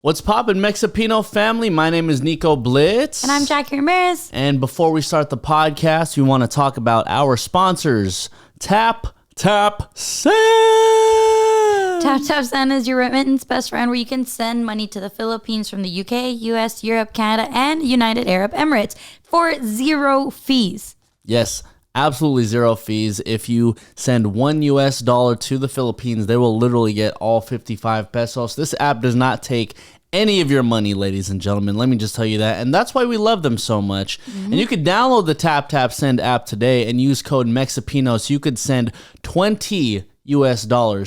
What's poppin', Mexipino family? My name is Nico Blitz. And I'm Jackie Ramirez. And before we start the podcast, we want to talk about our sponsors, Tap Send. Tap Send is your remittance best friend, where you can send money to the Philippines from the UK, US, Europe, Canada, and United Arab Emirates for zero fees. Yes, absolutely zero fees. If you send $1 to the Philippines, they will literally get all 55 pesos. This app does not take any of your money, ladies and gentlemen. Let me just tell you that. And that's why we love them so much. And you could download the Tap Send app today and use code Mexipino so you could send $20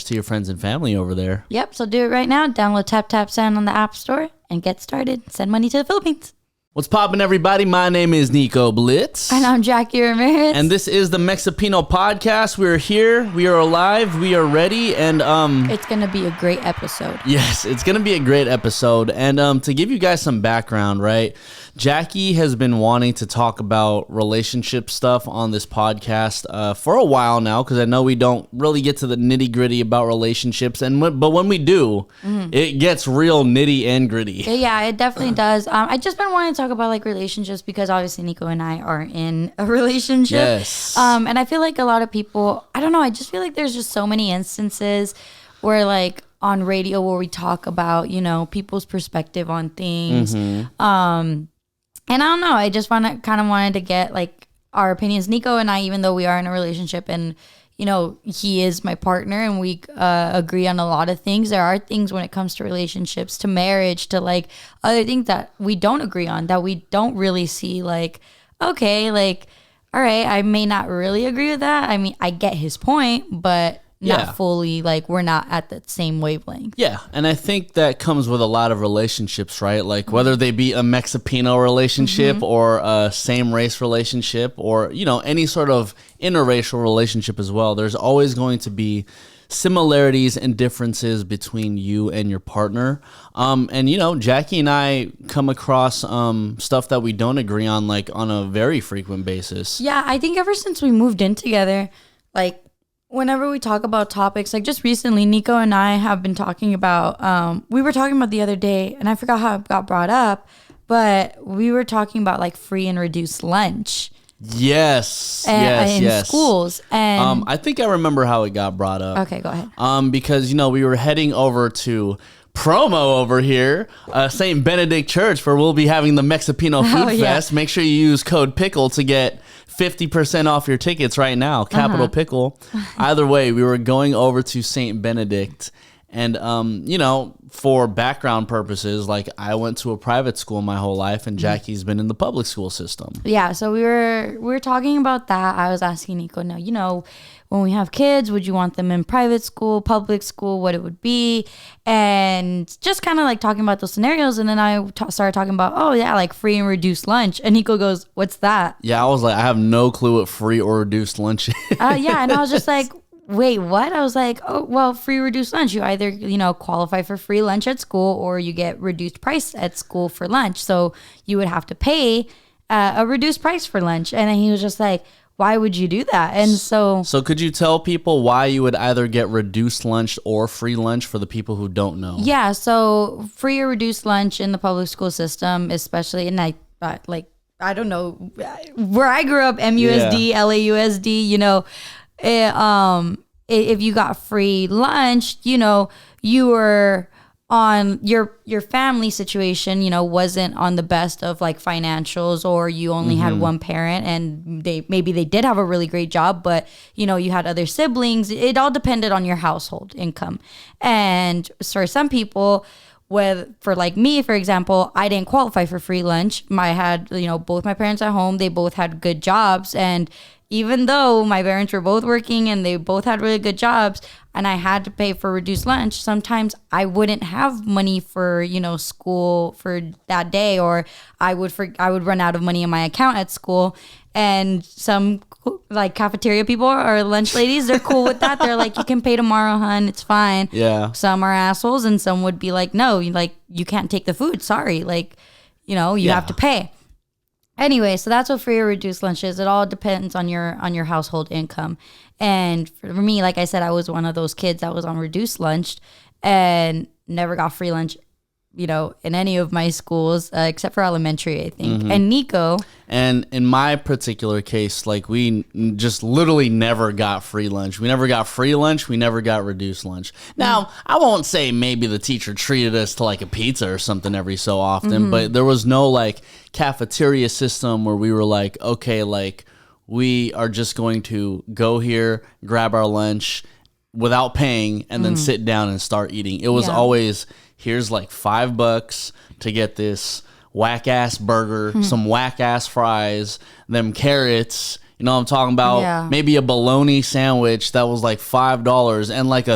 to your friends and family over there. Yep, so do it right now. Download Tap Send on the App Store and get started. Send money to the Philippines. What's poppin', everybody? My name is Nico Blitz. And I'm Jackie Ramirez. And this is the Mexipino podcast. We're here. We are alive. We are ready. And it's going to be a great episode. yes, it's going to be a great episode. And to give you guys some background, right? Jackie has been wanting to talk about relationship stuff on this podcast for a while now, because I know we don't really get to the nitty gritty about relationships. But when we do, it gets real nitty and gritty. Yeah, it definitely does. I just been wanting to talk about like relationships because obviously Nico and I are in a relationship. Yes. And I feel like a lot of people, I don't know, I just feel like there's just so many instances where like on radio where we talk about, you know, people's perspective on things. And I don't know, I just wanted to get like our opinions. Nico and I, even though we are in a relationship and, you know, he is my partner and we agree on a lot of things, there are things when it comes to relationships, to marriage, to like other things that we don't agree on, that we don't really see like, okay, like, all right, I may not really agree with that. I mean, I get his point, but not fully, like we're not at the same wavelength. Yeah, and I think that comes with a lot of relationships, right? Like whether they be a Mexipino relationship or a same race relationship or, you know, any sort of interracial relationship as well. There's always going to be similarities and differences between you and your partner. And, you know, Jackie and I come across stuff that we don't agree on, like on a very frequent basis. Yeah, I think ever since we moved in together, like, whenever we talk about topics, like just recently, Nico and I have been talking about, we were talking about the other day, and I forgot how it got brought up, but we were talking about like free and reduced lunch. Yes. In schools. And I think I remember how it got brought up. Okay, go ahead. Because, you know, we were heading over to promo over here, St. Benedict Church, where we'll be having the Mexipino Food Fest. Make sure you use code PICKLE to get 50% off your tickets right now. Capital Pickle. Either way, we were going over to St. Benedict. And, you know, for background purposes, like I went to a private school my whole life and Jackie's been in the public school system. Yeah, so we were talking about that. I was asking Nico, now, you know, when we have kids, would you want them in private school, public school, what it would be? And just kind of like talking about those scenarios. And then I started talking about, oh yeah, like free and reduced lunch. And Nico goes, what's that? Yeah, I was like, I have no clue what free or reduced lunch is. Yeah, and I was just like, wait, what? I was like, oh, well, free reduced lunch. You either, you know, qualify for free lunch at school or you get reduced price at school for lunch. So you would have to pay a reduced price for lunch. And then he was just like, why would you do that? And so could you tell people why you would either get reduced lunch or free lunch for the people who don't know? Yeah, so free or reduced lunch in the public school system, especially, and I don't know, where I grew up, MUSD, LAUSD, you know, if you got free lunch, you know, you were on your family situation, you know, wasn't on the best of like financials, or you only had one parent and maybe they did have a really great job, but you know, you had other siblings. It all depended on your household income. And for some people, for like me, for example, I didn't qualify for free lunch. I had, you know, both my parents at home. They both had good jobs. And even though my parents were both working and they both had really good jobs and I had to pay for reduced lunch, sometimes I wouldn't have money for, you know, school for that day, or I would run out of money in my account at school. And some like cafeteria people or lunch ladies, they're cool with that. They're like, you can pay tomorrow, hun. It's fine. Yeah. Some are assholes and some would be like, no, you can't take the food. Sorry. Like, you know, you have to pay. Anyway, so that's what free or reduced lunch is. It all depends on your household income. And for me, like I said, I was one of those kids that was on reduced lunch and never got free lunch in any of my schools, except for elementary, I think. And Nico. And in my particular case, like we just literally never got free lunch. We never got free lunch. We never got reduced lunch. Now, I won't say maybe the teacher treated us to like a pizza or something every so often, but there was no like cafeteria system where we were like, okay, like we are just going to go here, grab our lunch without paying, and then sit down and start eating. It was always, here's like $5 to get this whack ass burger, some whack ass fries, them carrots. You know what I'm talking about? Yeah. Maybe a bologna sandwich that was like $5 and like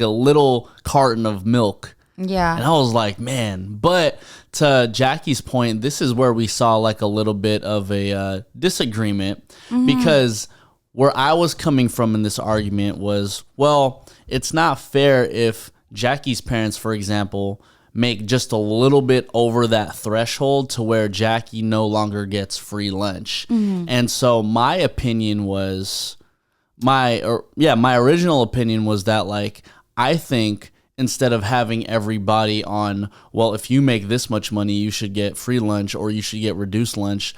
a little carton of milk. Yeah. And I was like, man. But to Jackie's point, this is where we saw like a little bit of a disagreement, because where I was coming from in this argument was, well, it's not fair if Jackie's parents, for example, make just a little bit over that threshold to where Jackie no longer gets free lunch. And so my opinion was, my original opinion was that, like, I think instead of having everybody on, well, if you make this much money, you should get free lunch or you should get reduced lunch,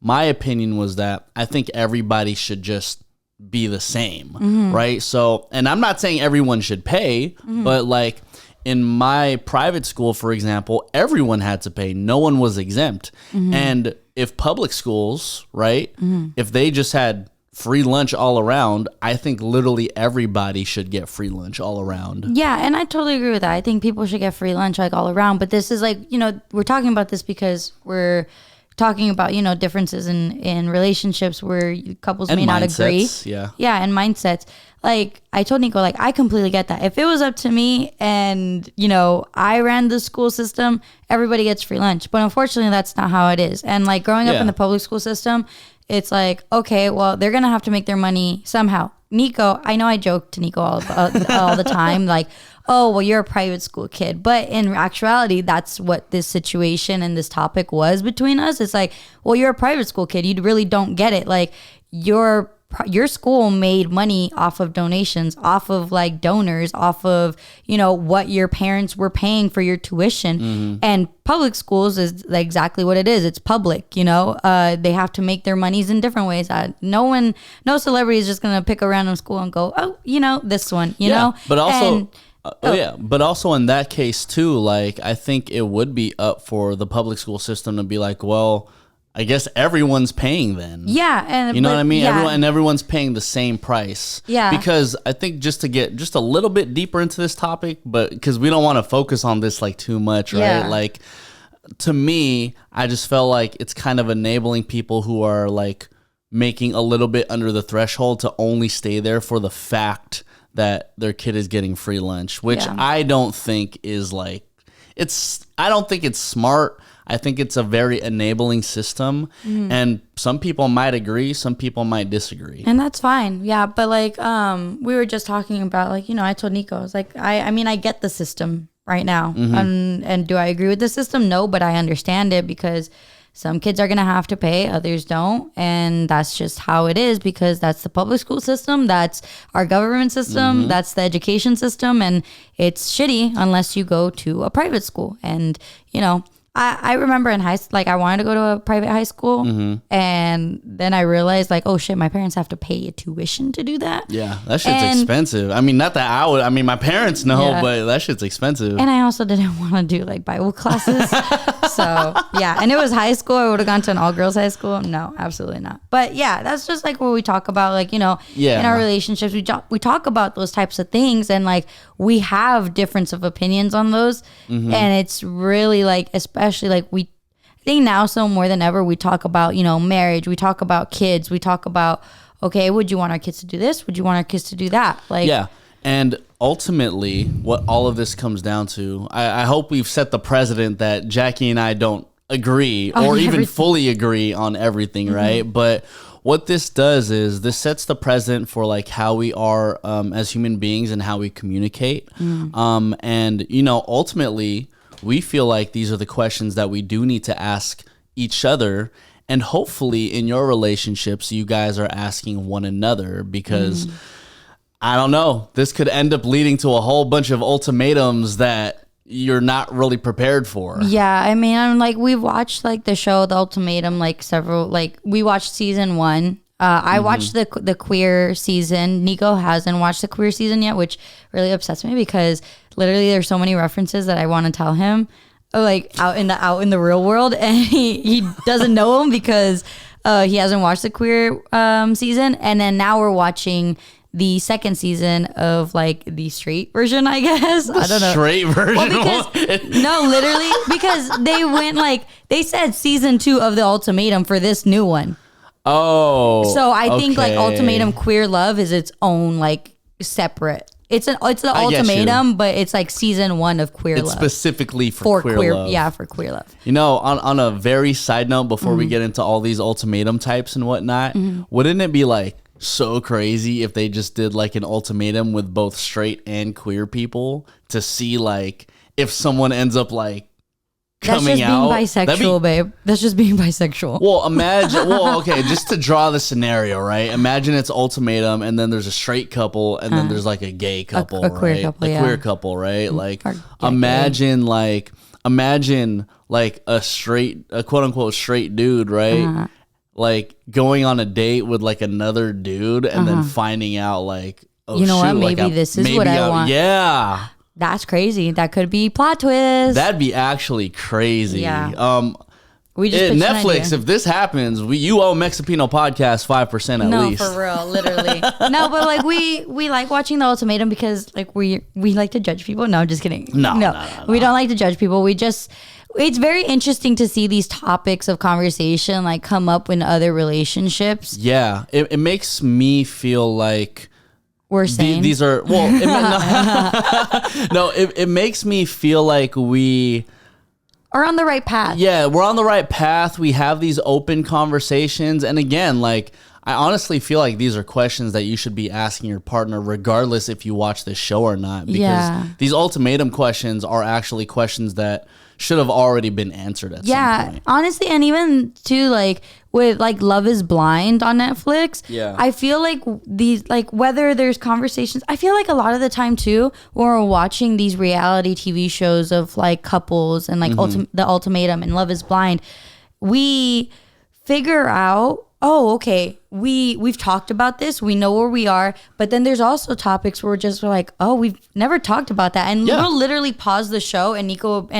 my opinion was that I think everybody should just be the same, right? So, and I'm not saying everyone should pay, but like in my private school, for example, everyone had to pay. No one was exempt. And if public schools, right, if they just had free lunch all around, I think literally everybody should get free lunch all around. Yeah, and I totally agree with that. I think people should get free lunch like all around. But this is like, we're talking about this because we're talking about, differences in relationships where couples may not agree. Yeah, and mindsets. Like, I told Nico, like, I completely get that. If it was up to me and, I ran the school system, everybody gets free lunch. But unfortunately, that's not how it is. And, like, growing up in the public school system, it's like, okay, well, they're going to have to make their money somehow. Nico, I know I joke to Nico all the time, like, oh, well, you're a private school kid. But in actuality, that's what this situation and this topic was between us. It's like, well, you're a private school kid. You really don't get it. Like, your school made money off of donations, off of like donors, off of, what your parents were paying for your tuition. And public schools is exactly what it is. It's public, they have to make their monies in different ways. No celebrity is just going to pick a random school and go, oh, this one, you know? But also, but also in that case too, like, I think it would be up for the public school system to be like, well, I guess everyone's paying then. Yeah. And you know what I mean? Yeah. Everyone's paying the same price. Yeah. Because I think just to get just a little bit deeper into this topic, but because we don't want to focus on this like too much, right? Yeah. Like, to me, I just felt like it's kind of enabling people who are like making a little bit under the threshold to only stay there for the fact that their kid is getting free lunch, which I don't think is like, I don't think it's smart. I think it's a very enabling system, and some people might agree, some people might disagree. And that's fine. Yeah. But like, we were just talking about, like, I told Nico, I was like, I mean, I get the system right now. And do I agree with the system? No, but I understand it because some kids are going to have to pay, others don't. And that's just how it is because that's the public school system. That's our government system. That's the education system. And it's shitty unless you go to a private school. And, I remember in high school, like, I wanted to go to a private high school, and then I realized, like, oh shit, my parents have to pay a tuition to do that. Yeah, that shit's expensive. I mean, not that I would. I mean, my parents know, but that shit's expensive. And I also didn't want to do like Bible classes, so yeah. And it was high school. I would have gone to an all girls high school. No, absolutely not. But yeah, that's just like what we talk about, like, in our relationships, we talk about those types of things, and like we have difference of opinions on those, and it's really like, especially like I think now so more than ever we talk about marriage, we talk about kids, we talk about, okay, would you want our kids to do this, would you want our kids to do that, like, yeah. And ultimately what all of this comes down to, I hope we've set the precedent that Jackie and I don't agree or even fully agree on everything, right? But what this does is this sets the precedent for like how we are as human beings and how we communicate. And ultimately we feel like these are the questions that we do need to ask each other. And hopefully in your relationships, you guys are asking one another, because I don't know, this could end up leading to a whole bunch of ultimatums that you're not really prepared for. Yeah, I mean, I'm like, we've watched like the show, The Ultimatum, like several, like we watched season 1. I watched the queer season. Nico hasn't watched the queer season yet, which really upsets me because literally there's so many references that I want to tell him, like out in the real world, and he doesn't know them because he hasn't watched the queer season. And then now we're watching the second season of like the straight version, I guess. I don't know. Straight version? Well, no, literally, because they went like, they said season 2 of The Ultimatum for this new one. Oh. So I think like Ultimatum Queer Love is its own like separate. It's the Ultimatum, but it's like season 1 of Queer Love. It's specifically for queer love. Yeah, for queer love. You know, on a very side note, before we get into all these ultimatum types and whatnot, wouldn't it be like so crazy if they just did like an ultimatum with both straight and queer people to see like if someone ends up like coming out? That's just being bisexual, babe. That's just being bisexual. Well, imagine. Well, okay, just to draw the scenario, right? Imagine it's ultimatum, and then there's a straight couple, and then there's like a gay couple, a queer right? couple, a queer couple, right? Like, imagine like a quote unquote straight dude, right? Like going on a date with like another dude, and then finding out like, oh, you know shoot, what? Maybe like this is what I want. Yeah. That's crazy. That could be plot twist. That'd be actually crazy. Yeah. We just Netflix, if this happens, you owe Mexipino podcast 5% at least. No, for real, literally. No, but like we like watching The Ultimatum because like we like to judge people. No, I'm just kidding. No. We don't like to judge people. It's very interesting to see these topics of conversation like come up in other relationships. Yeah, it makes me feel like we're saying these are it makes me feel like we are on the right path. Yeah, we're on the right path. We have these open conversations, and again, like I honestly feel like these are questions that you should be asking your partner regardless if you watch this show or not, because these ultimatum questions are actually questions that should have already been answered at some point. Honestly, and even too, like with like Love is Blind on Netflix, I feel like these, like whether there's conversations, I feel like a lot of the time too, when we're watching these reality TV shows of like couples and like The Ultimatum and Love is Blind, we figure out, oh, okay, we've talked about this, we know where we are, but then there's also topics where we're like, oh, we've never talked about that, and we'll literally pause the show, and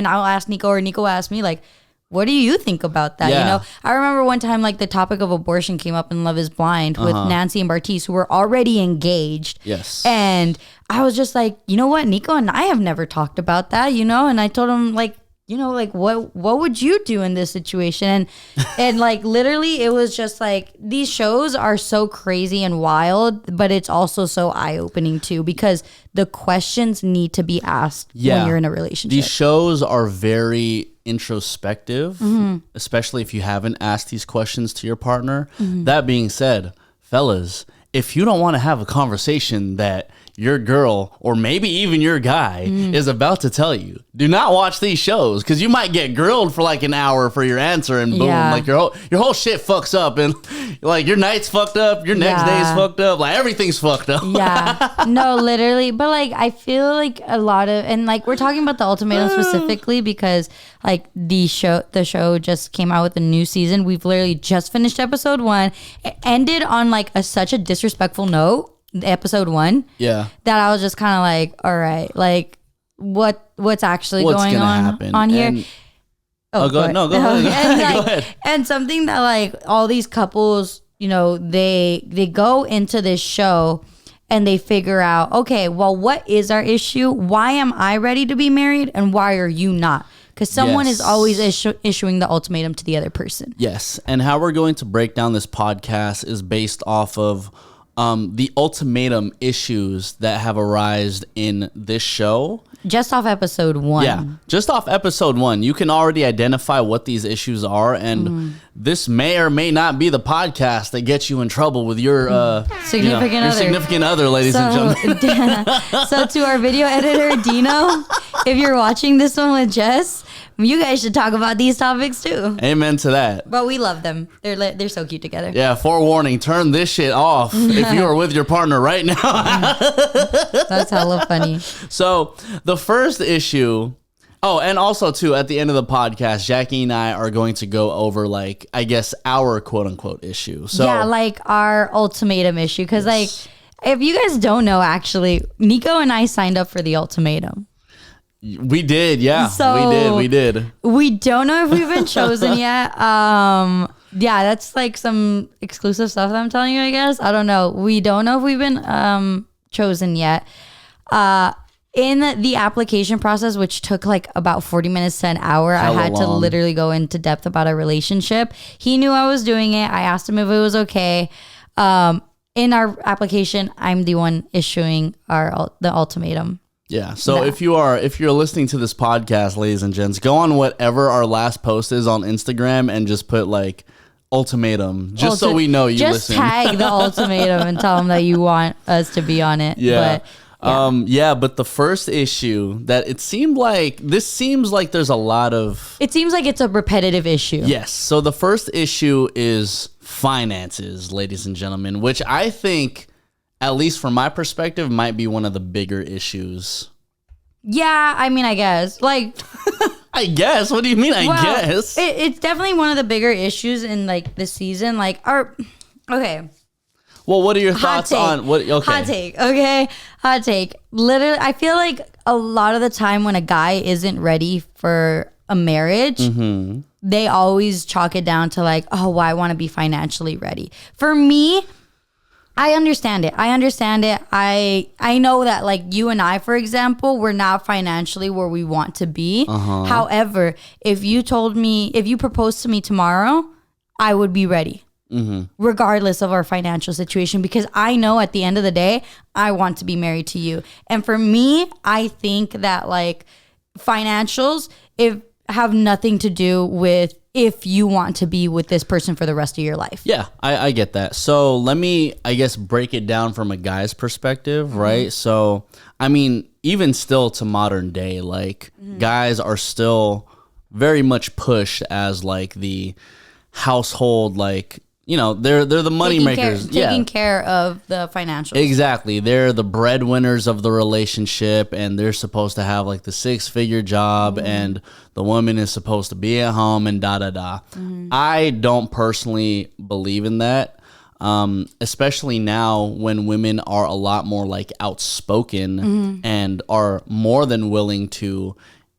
I'll ask Nico, or Nico will ask me like, what do you think about that? You know, I remember one time like the topic of abortion came up in Love is Blind with Nancy and Bartiz, who were already engaged. Yes. And I was just like, you know what, Nico and I have never talked about that, you know, and I told him like, you know, like what would you do in this situation? And like literally it was just like, these shows are so crazy and wild, but it's also so eye-opening too, because the questions need to be asked when you're in a relationship. These shows are very introspective, especially if you haven't asked these questions to your partner. That being said, fellas, if you don't want to have a conversation that your girl or maybe even your guy is about to tell you, do not watch these shows, because you might get grilled for like an hour for your answer, and boom, like your whole shit fucks up, and like your night's fucked up, your next day's fucked up, like everything's fucked up. No, literally. But like I feel like a lot of, and like we're talking about The Ultimatum specifically because like the show just came out with a new season. We've literally just finished episode 1. It ended on like such a disrespectful note, episode 1, that I was just kind of like, all right, like what's actually going on here? And, go ahead. No, go ahead. And, like, go ahead. And something that like all these couples, you know, they go into this show and they figure out, okay, well, what is our issue? Why am I ready to be married, and why are you not? Because someone is always issuing the ultimatum to the other person. Yes, and how we're going to break down this podcast is based off of the ultimatum issues that have arisen in this show. Just off episode 1. Yeah, just off episode 1. You can already identify what these issues are, and this may or may not be the podcast that gets you in trouble with your significant other, ladies and gentlemen. So to our video editor, Dino, if you're watching this one with Jess, you guys should talk about these topics too. Amen to that. But we love them. They're so cute together. Yeah, forewarning, turn this shit off if you are with your partner right now. That's hella funny. So the first issue Oh, and also too, at the end of the podcast, Jackie and I are going to go over like, I guess, our quote unquote issue. So yeah, like our ultimatum issue. Because like, if you guys don't know, actually, Nico and I signed up for the ultimatum. We did, yeah. So we did. We don't know if we've been chosen yet. Yeah, that's like some exclusive stuff that I'm telling you, I guess. I don't know. We don't know if we've been chosen yet. In the application process, which took like about 40 minutes to an hour, I had to literally go into depth about a relationship. He knew I was doing it. I asked him if it was okay. In our application, I'm the one issuing the ultimatum. Yeah. So if you're listening to this podcast, ladies and gents, go on whatever our last post is on Instagram and just put like ultimatum, just so we know you listen. Just tag the ultimatum and tell them that you want us to be on it. Yeah. But the first issue that it seems like there's a lot of... It seems like it's a repetitive issue. Yes. So the first issue is finances, ladies and gentlemen, which I think, at least from my perspective, might be one of the bigger issues. Yeah, I mean, I guess. Like... I guess. What do you mean, I guess? It's definitely one of the bigger issues in, like, this season. Like, okay... Well, what are your thoughts on what? Okay. Hot take. Literally, I feel like a lot of the time when a guy isn't ready for a marriage, they always chalk it down to like, oh, well, I want to be financially ready. For me, I understand it. I know that like you and I, for example, we're not financially where we want to be. However, if you proposed to me tomorrow, I would be ready. Regardless of our financial situation, because I know at the end of the day, I want to be married to you. And for me, I think that like financials have nothing to do with if you want to be with this person for the rest of your life. Yeah, I get that. So let me, I guess, break it down from a guy's perspective, right? So, I mean, even still to modern day, like guys are still very much pushed as like the household, like, you know, they're the money makers. Taking care of the financials. Exactly. They're the breadwinners of the relationship, and they're supposed to have like the 6-figure job, and the woman is supposed to be at home and da-da-da. I don't personally believe in that, especially now when women are a lot more like outspoken and are more than willing to,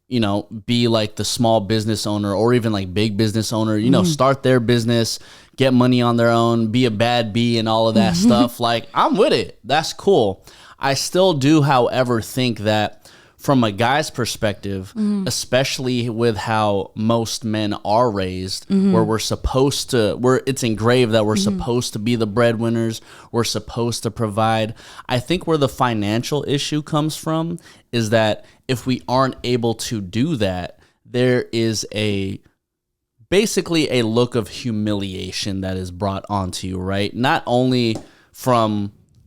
you know, be like the small business owner or even like big business owner, you know, start their business, get money on their own, be a bad bee and all of that stuff. Like, I'm with it. That's cool. I still do, however, think that from a guy's perspective, especially with how most men are raised, where it's engraved that we're supposed to be the breadwinners, we're supposed to provide. I think where the financial issue comes from is that if we aren't able to do that, there is basically a look of humiliation that is brought onto you, right? Not only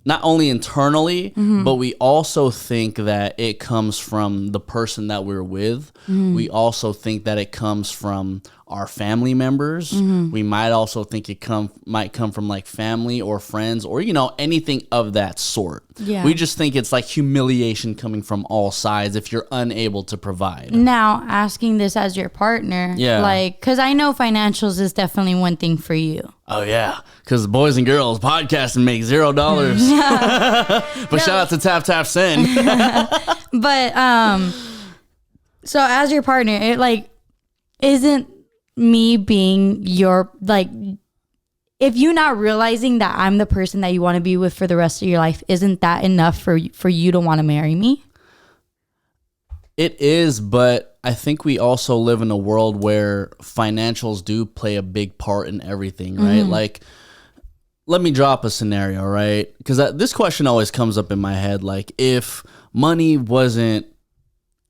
internally, but we also think that it comes from the person that we're with. We also think that it comes from our family members. We might also think it might come from like family or friends or, you know, anything of that sort. Yeah. We just think it's like humiliation coming from all sides if you're unable to provide. Now, asking this as your partner, like, because I know financials is definitely one thing for you. Oh, yeah. Because boys and girls, podcasting make $0. But shout out to Tap Send. But, so as your partner, it like, isn't me being your, like, if you're not realizing that I'm the person that you want to be with for the rest of your life, isn't that enough for you to want to marry me? It is, but I think we also live in a world where financials do play a big part in everything, right? Like, let me drop a scenario, right? Because this question always comes up in my head. Like, if money wasn't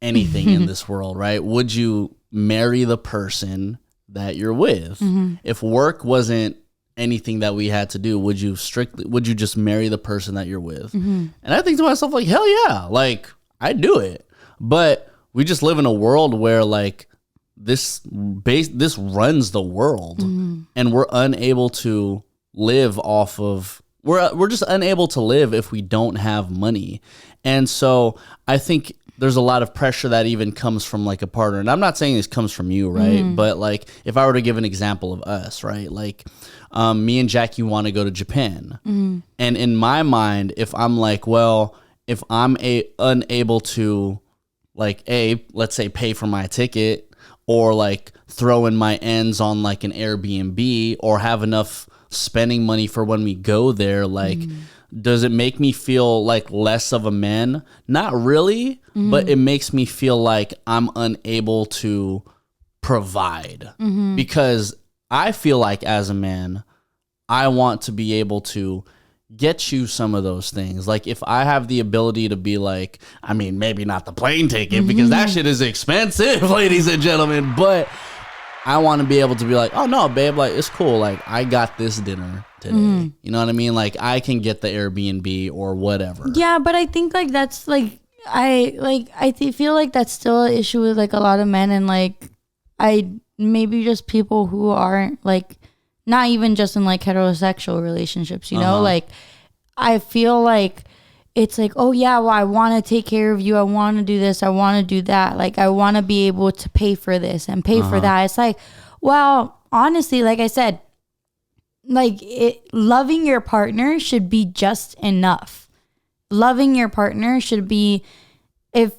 anything in this world, right? Would you marry the person that you're with? If work wasn't anything that we had to do, would you just marry the person that you're with? And I think to myself, like, hell yeah, like, I'd do it. But we just live in a world where like this runs the world, and we're unable to live off of, we're just unable to live if we don't have money. And so I think there's a lot of pressure that even comes from like a partner. And I'm not saying this comes from you, right? But like if I were to give an example of us, right? Like me and Jackie want to go to Japan. And in my mind, if I'm like, well, if I'm unable to like, let's say pay for my ticket or like throw in my ends on like an Airbnb or have enough spending money for when we go there, like, does it make me feel like less of a man? Not really, but it makes me feel like I'm unable to provide because I feel like as a man, I want to be able to get you some of those things. Like if I have the ability to be like, I mean, maybe not the plane ticket because that shit is expensive, ladies and gentlemen, but I want to be able to be like, oh no, babe, like it's cool. Like I got this dinner today. You know what I mean? Like I can get the Airbnb or whatever. Yeah, but I think like that's like feel like that's still an issue with like a lot of men and like maybe just people who aren't like not even just in like heterosexual relationships, you know, like I feel like it's like, oh yeah, well, I want to take care of you. I want to do this. I want to do that. Like I want to be able to pay for this and pay for that. It's like, well, honestly, like I said, like loving your partner should be just enough. Loving your partner should be, if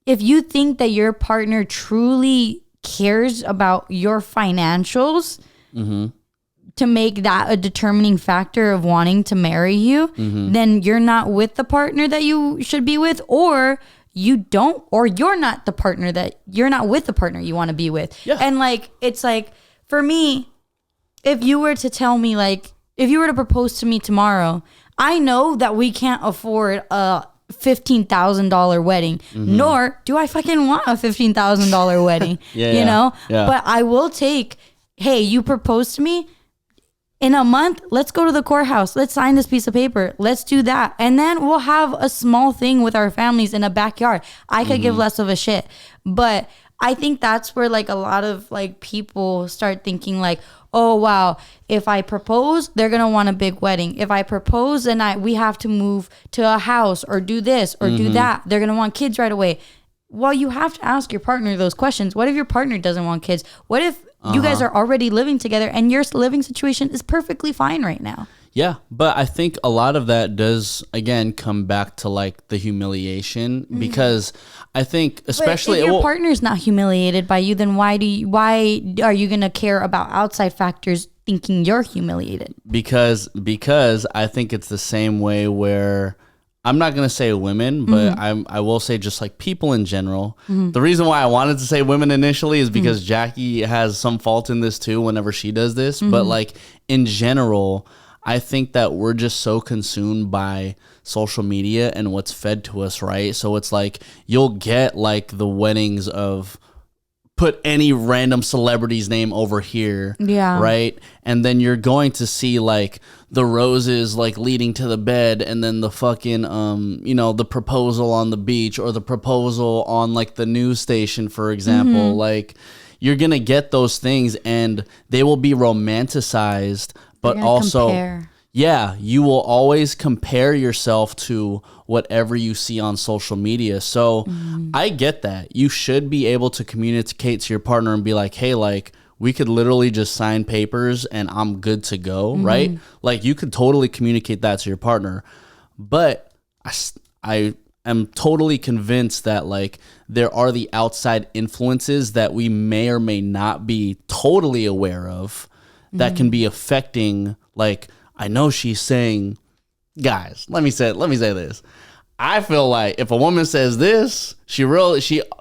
you think that your partner truly cares about your financials, to make that a determining factor of wanting to marry you, then you're not with the partner that you should be with, or you're not the partner that you're not with the partner you want to be with. Yeah. And like, it's like, for me, if you were to tell me, like, if you were to propose to me tomorrow, I know that we can't afford a $15,000 wedding, nor do I fucking want a $15,000 wedding, you know? Yeah. But I will take, hey, you proposed to me, in a month, let's go to the courthouse. Let's sign this piece of paper. Let's do that. And then we'll have a small thing with our families in a backyard. I could give less of a shit. But I think that's where like a lot of like people start thinking like, oh, wow, if I propose, they're going to want a big wedding. If I propose and we have to move to a house or do this or do that, they're going to want kids right away. Well, you have to ask your partner those questions. What if your partner doesn't want kids? What if you guys are already living together and your living situation is perfectly fine right now? Yeah, but I think a lot of that does, again, come back to like the humiliation because I think especially... But if your partner's not humiliated by you, then why are you going to care about outside factors thinking you're humiliated? Because I think it's the same way where... I'm not going to say women, but I will say just like people in general. The reason why I wanted to say women initially is because Jackie has some fault in this too whenever she does this. But like in general, I think that we're just so consumed by social media and what's fed to us, right? So it's like you'll get like the weddings of... put any random celebrity's name over here, right? And then you're going to see like the roses like leading to the bed and then the fucking the proposal on the beach or the proposal on like the news station, for example. Like you're gonna get those things and they will be romanticized, but also compare. Yeah, you will always compare yourself to whatever you see on social media. So I get that. You should be able to communicate to your partner and be like, hey, like, we could literally just sign papers and I'm good to go, right? Like, you could totally communicate that to your partner. But I am totally convinced that, like, there are the outside influences that we may or may not be totally aware of that can be affecting, like... I know she's saying, guys, let me say this. I feel like if a woman says this, she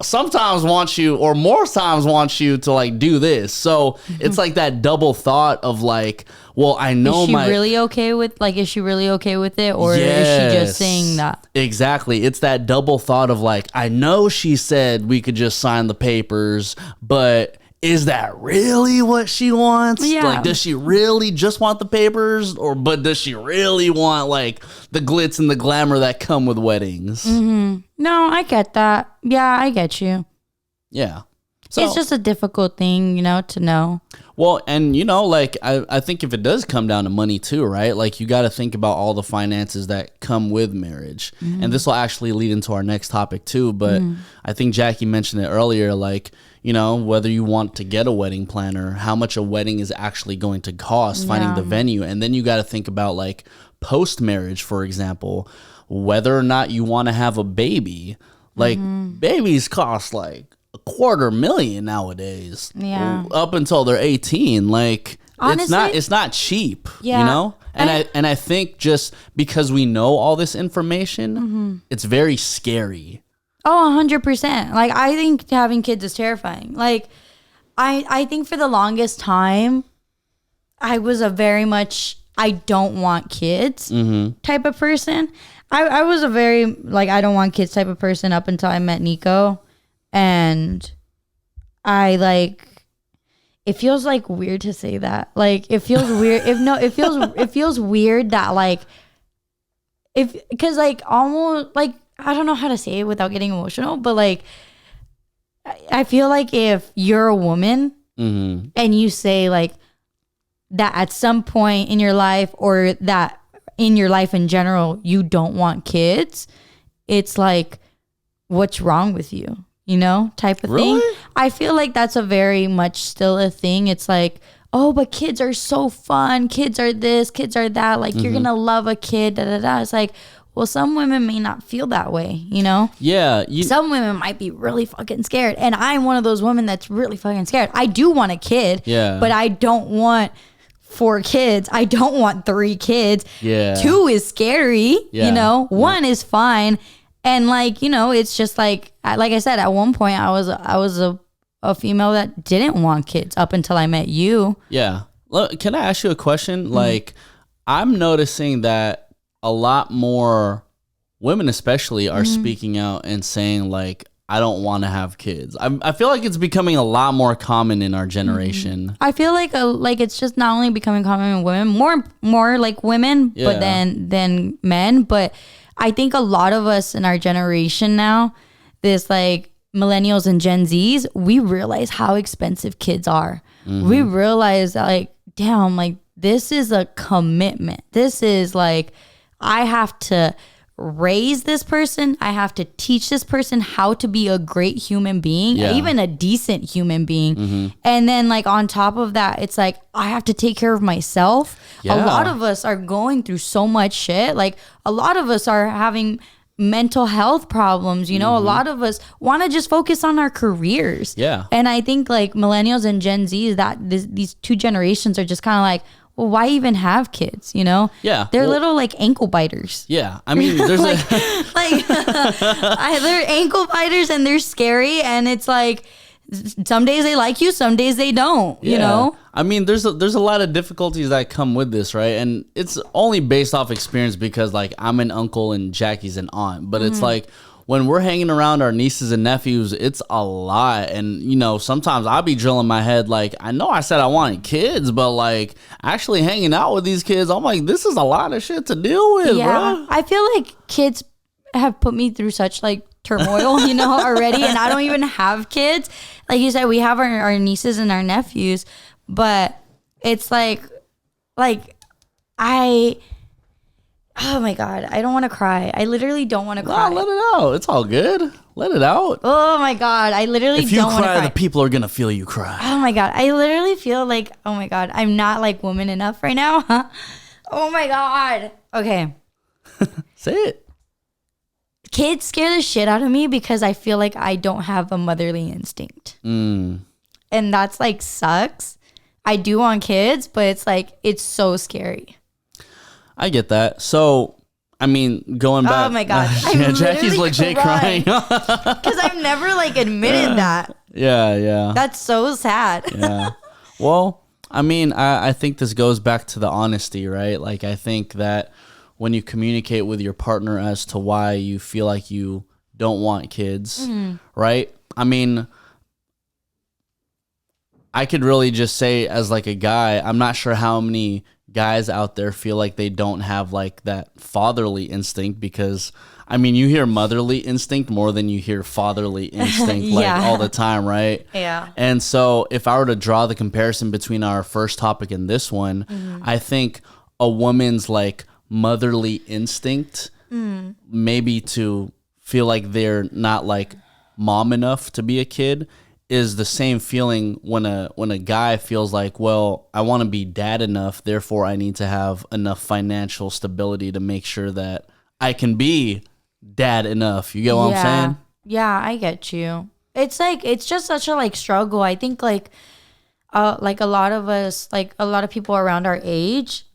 sometimes wants you, or more times wants you to like do this. So it's like that double thought of like, well, I know is she really okay with it, or is she just saying that? Exactly. It's that double thought of like, I know she said we could just sign the papers, but is that really what she wants? Yeah. Like, does she really just want the papers? But does she really want, like, the glitz and the glamour that come with weddings? No, I get that. Yeah, I get you. Yeah. So, it's just a difficult thing, to know. Well, and like I think if it does come down to money too, right? Like you got to think about all the finances that come with marriage. And this will actually lead into our next topic too. But I think Jackie mentioned it earlier, like, whether you want to get a wedding planner, how much a wedding is actually going to cost, finding the venue. And then you got to think about like post-marriage, for example, whether or not you want to have a baby. Like babies cost like $250,000 nowadays. Yeah. Up until they're 18. Like honestly, it's not cheap, And I think just because we know all this information, it's very scary. Oh, 100%. Like I think having kids is terrifying. Like I think for the longest time I was a very much I don't want kids type of person. I was a very like I don't want kids type of person up until I met Nico. And I like it feels like weird to say that. Like it feels weird. It feels weird that like because like almost like I don't know how to say it without getting emotional, but like I feel like if you're a woman and you say like that at some point in your life or that in your life in general you don't want kids, it's like what's wrong with you? Type of thing. I feel like that's a very much still a thing. It's like, oh, but kids are so fun. Kids are this, kids are that. Like, you're going to love a kid, da, da, da. It's like, well, some women may not feel that way, Yeah. Some women might be really fucking scared. And I'm one of those women that's really fucking scared. I do want a kid, but I don't want 4 kids. I don't want 3 kids. Yeah. 2 is scary, 1 is fine. And like, it's just like I said, at one point I was a female that didn't want kids up until I met you. Yeah. Can I ask you a question? Like, I'm noticing that a lot more women especially are speaking out and saying like, I don't want to have kids. I feel like it's becoming a lot more common in our generation. I feel like it's just not only becoming common in women, more like women, but than men. But I think a lot of us in our generation now, this like millennials and Gen Zs, we realize how expensive kids are. We realize that like, damn, like this is a commitment. This is like, I have to raise this person. I have to teach this person how to be a great human being, even a decent human being. And then like on top of that, it's like, I have to take care of myself. A lot of us are going through so much shit. Like a lot of us are having mental health problems. A lot of us want to just focus on our careers. Yeah. And I think like millennials and Gen Z, these 2 generations are just kind of like, well, why even have kids? Yeah, they're little like ankle biters. Yeah, I mean, there's they're ankle biters and they're scary, and it's like some days they like you, some days they don't. I mean, there's a lot of difficulties that come with this, right? And it's only based off experience because like I'm an uncle and Jackie's an aunt, but it's like when we're hanging around our nieces and nephews, it's a lot. And, sometimes I'll be drilling my head like, I know I said I wanted kids, but like actually hanging out with these kids, I'm like, this is a lot of shit to deal with, bro. I feel like kids have put me through such like turmoil, already. And I don't even have kids. Like you said, we have our nieces and our nephews, but it's like oh my God, I don't want to cry. I literally don't want to cry. No, let it out. It's all good. Let it out. Oh my God, I literally don't want to cry. If you cry, the people are going to feel you cry. Oh my God, I literally feel like, oh my God, I'm not like woman enough right now. Oh my God. Okay. Say it. Kids scare the shit out of me because I feel like I don't have a motherly instinct. And that's like sucks. I do want kids, but it's like, it's so scary. I get that. So, I mean, going back. Oh my God. Jackie's legit crying. Because I've never like admitted that. Yeah. That's so sad. Yeah. Well, I mean, I think this goes back to the honesty, right? Like, I think that when you communicate with your partner as to why you feel like you don't want kids, right? I mean, I could really just say as like a guy, I'm not sure how many guys out there feel like they don't have like that fatherly instinct, because I mean, you hear motherly instinct more than you hear fatherly instinct like all the time, right? Yeah. And so if I were to draw the comparison between our first topic and this one, I think a woman's like motherly instinct maybe to feel like they're not like mom enough to be a kid is the same feeling when a guy feels like, well, I want to be dad enough, therefore I need to have enough financial stability to make sure that I can be dad enough. You get what I'm saying? Yeah, I get you. It's like, it's just such a like struggle. I think like a lot of us, like a lot of people around our age,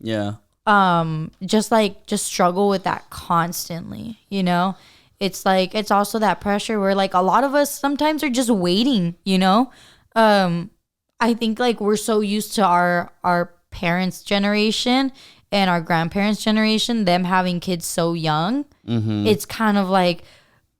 just struggle with that constantly, you know? It's like, it's also that pressure where like a lot of us sometimes are just waiting, you know? I think like we're so used to our parents' generation and our grandparents' generation, them having kids so young. It's kind of like,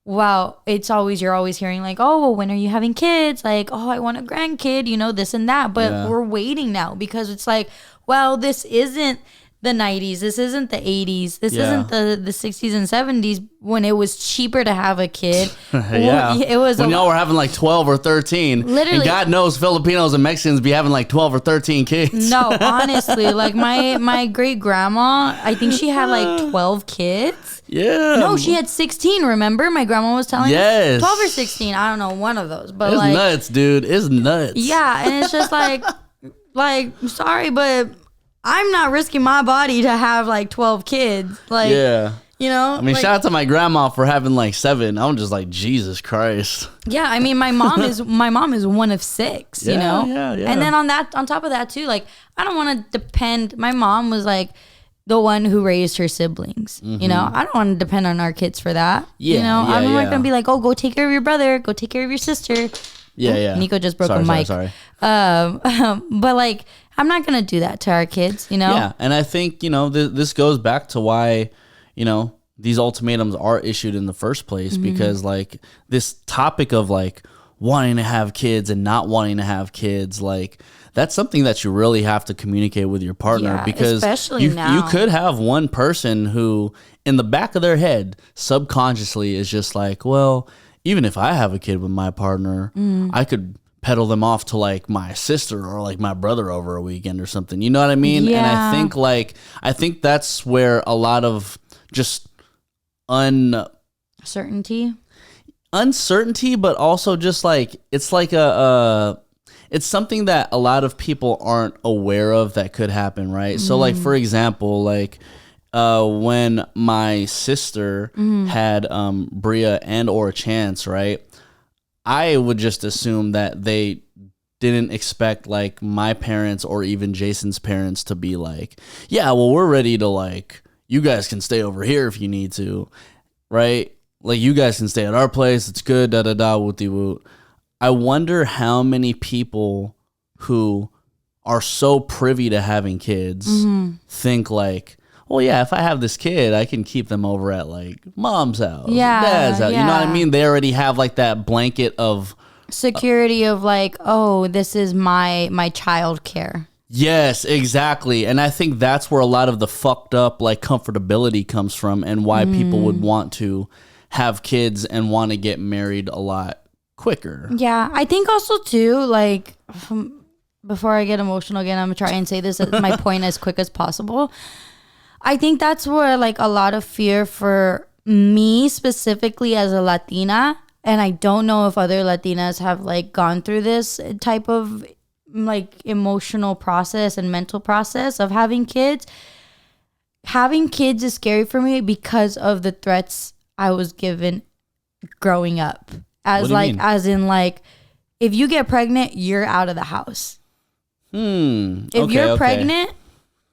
wow, you're always hearing like, oh, well, when are you having kids? Like, oh, I want a grandkid, you know, this and that. But we're waiting now because it's like, well, this isn't the 90s. This isn't the 80s. This isn't the 60s and 70s when it was cheaper to have a kid. It was when y'all were having like 12 or 13. Literally. And God knows Filipinos and Mexicans be having like 12 or 13 kids. No, honestly, like my great grandma, I think she had like 12 kids. Yeah. No, she had 16, remember? My grandma was telling me. 12 or 16. I don't know, one of those. But it's like, nuts, dude. It's nuts. Yeah, and it's just like sorry, but I'm not risking my body to have like 12 kids. Like, you know? I mean, like, shout out to my grandma for having like 7. I'm just like, Jesus Christ. Yeah, I mean, my mom is one of 6, you know? Yeah. And then on top of that too, like, I don't want to depend. My mom was like the one who raised her siblings, you know? I don't want to depend on our kids for that. You know? I'm not going to be like, oh, go take care of your brother, go take care of your sister. Yeah. Nico just broke a mic. Sorry. But like, I'm not going to do that to our kids, you know? Yeah, and I think, you know, this goes back to why, you know, these ultimatums are issued in the first place, because like this topic of like wanting to have kids and not wanting to have kids, like that's something that you really have to communicate with your partner, because especially now. You could have one person who in the back of their head subconsciously is just like, well, even if I have a kid with my partner, I could pedal them off to like my sister or like my brother over a weekend or something. You know what I mean? Yeah. And I think that's where a lot of just uncertainty, but also just like, it's like it's something that a lot of people aren't aware of that could happen, right? So like, for example, like when my sister had Bria and or Chance, right? I would just assume that they didn't expect like my parents or even Jason's parents to be like, yeah, well, we're ready to like, you guys can stay over here if you need to, right? Like, you guys can stay at our place. It's good, wooty woot. I wonder how many people who are so privy to having kids think like, well, yeah, if I have this kid, I can keep them over at like mom's house, dad's house. You know what I mean? They already have like that blanket of security of like, oh, this is my child care. Yes, exactly. And I think that's where a lot of the fucked up like comfortability comes from, and why people would want to have kids and want to get married a lot quicker. Yeah, I think also too, like, before I get emotional again, I'm gonna try and say this my point as quick as possible. I think that's where like a lot of fear for me specifically as a Latina, and I don't know if other Latinas have like gone through this type of like emotional process and mental process of having kids. Having kids is scary for me because of the threats I was given growing up. As in like, if you get pregnant, you're out of the house. If you're pregnant,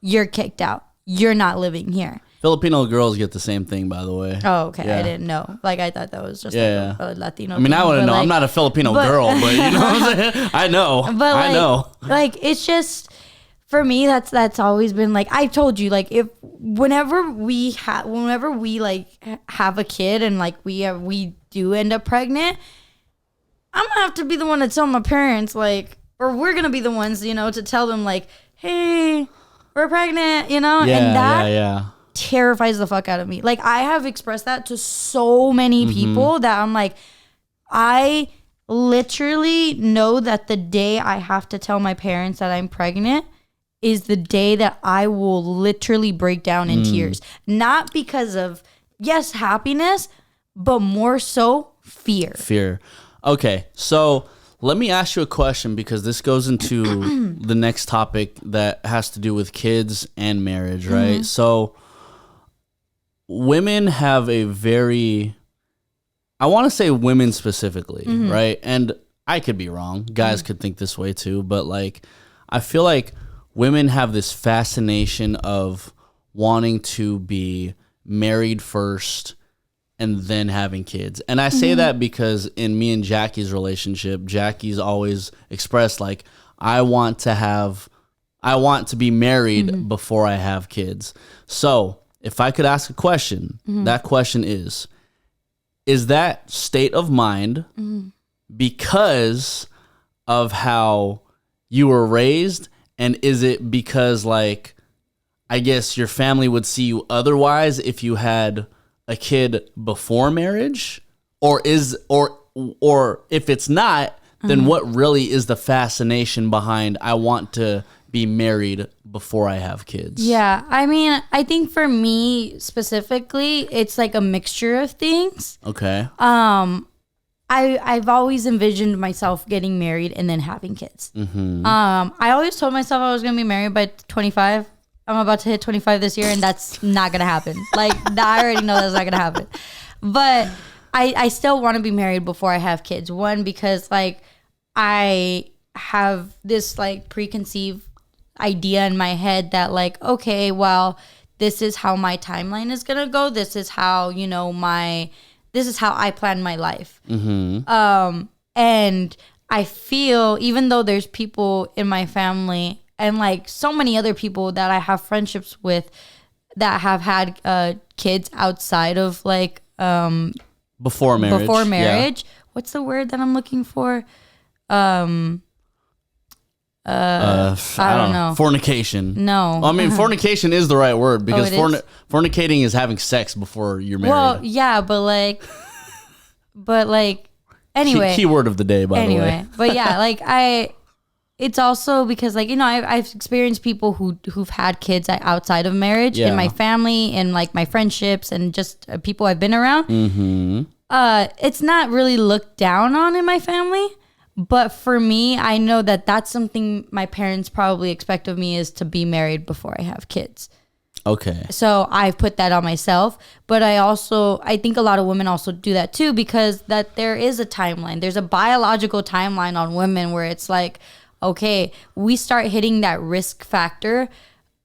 you're kicked out. You're not living here. Filipino girls get the same thing, by the way. Oh, okay. Yeah. I didn't know. Like, I thought that was just like a Latino. I mean, I wouldn't know. Like, I'm not a Filipino girl, but you know what I'm saying? I know. But like, I know. Like, it's just, for me, that's always been like, I've told you, like, if whenever we like have a kid and like we do end up pregnant, I'm gonna have to be the one to tell my parents, like, or we're gonna be the ones, you know, to tell them like, hey, we're pregnant, you know, Yeah, and that yeah. terrifies the fuck out of me. Like, I have expressed that to so many people that I'm like, I literally know that the day I have to tell my parents that I'm pregnant is the day that I will literally break down in tears. Not because of, yes, happiness, but more so fear. Fear. Okay, so let me ask you a question, because this goes into the next topic that has to do with kids and marriage, right? So women have a very, I want to say women specifically, right? And I could be wrong. Guys could think this way too, but like, I feel like women have this fascination of wanting to be married first and then having kids. And I say that because in me and Jackie's relationship, Jackie's always expressed like, I want to be married before I have kids. So if I could ask a question, that question is that state of mind because of how you were raised? And is it because, like, I guess your family would see you otherwise if you had a kid before marriage? Or if it's not, then what really is the fascination behind I want to be married before I have kids? Yeah, I mean, I think for me specifically, it's like a mixture of things. Okay. I've always envisioned myself getting married and then having kids. I always told myself I was going to be married by 25. I'm about to hit 25 this year, and that's not going to happen. Like, I already know that's not going to happen. But I still want to be married before I have kids. One, because, like, I have this, like, preconceived idea in my head that, like, okay, well, this is how my timeline is going to go. This is how, you know, this is how I plan my life. And I feel, even though there's people in my family and like so many other people that I have friendships with that have had kids outside of like before marriage. Yeah. What's the word that I'm looking for? I don't know. Fornication. No. I mean, fornication is the right word, because fornicating is having sex before you're married. Well, yeah, but like, anyway. Key word of the day, by the way. But yeah, like it's also because, like, you know, I've experienced people who've had kids outside of marriage in my family and like my friendships and just people I've been around. It's not really looked down on in my family. But for me, I know that that's something my parents probably expect of me, is to be married before I have kids. Okay. So I've put that on myself. But I think a lot of women also do that too, because that there is a timeline. There's a biological timeline on women where it's like, okay, we start hitting that risk factor